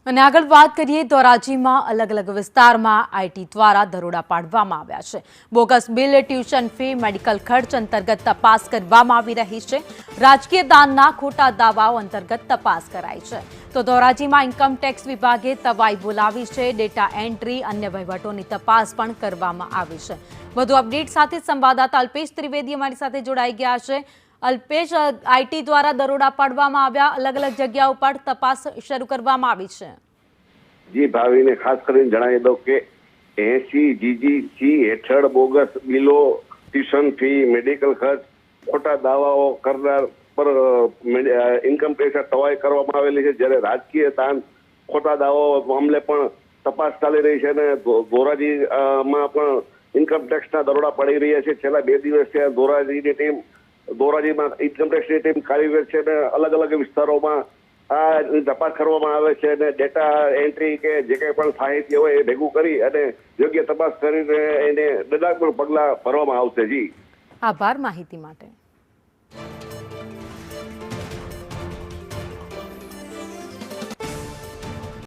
અને આગળ વાત કરીએ ધોરાજીમાં અલગ અલગ વિસ્તારમાં આઈટી દ્વારા દરોડા પાડવામાં આવ્યા છે। Bogus bill, tuition fee, medical ખર્ચ અંતર્ગત તપાસ કરવામાં આવી રહી છે। રાજકીય દાનના ખોટા દાવાઓ અંતર્ગત તપાસ કરાઈ છે। તો ધોરાજીમાં ઇન્કમ ટેક્સ વિભાગે તવાઈ બોલાવી છે। ડેટા એન્ટ્રી, અન્ય વહીવટોની તપાસ પણ કરવામાં આવી છે। વધુ અપડેટ સાથે સંવાદદાતા અલ્પેશ ત્રિવેદી અમારી સાથે જોડાઈ ગયા છે। અલ્પેશ, આઈટી દ્વારા દરોડા પાડવામાં આવ્યા, અલગ અલગ જગ્યાઓ પર તપાસ શરૂ કરવામાં આવી છે। જી ભાવિને ખાસ કરીને જણાવી દઉં કે 80 જીજીસી હેઠળ બોગસ બિલો, ટ્યુશન ફી, મેડિકલ ખર્ચ, ખોટા દાવાઓ કરનાર પર ઇન્કમ ટેક્સ તવાઈ કરવામાં આવેલી છે। જ્યારે રાજકીય દાન, ખોટા દાવાઓ મામલે પણ તપાસ ચાલી રહી છે અને ધોરાજીમાં પણ ઇન્કમ ટેક્સના દરોડા પડી રહ્યા છે। છેલ્લા 2 દિવસથી ધોરાજીમાં ઇન્કમ ટેક્સની ટીમ કાર્યરત છે અને અલગ અલગ વિસ્તારોમાં આ તપાસ કરવામાં આવે છે અને ડેટા એન્ટ્રી કે જે કંઈ પણ સાહિત્ય હોય એ ભેગું કરી અને યોગ્ય તપાસ કરીને એને દંડાત્મક પગલાં ભરવામાં આવશે। જી, આભાર માહિતી માટે।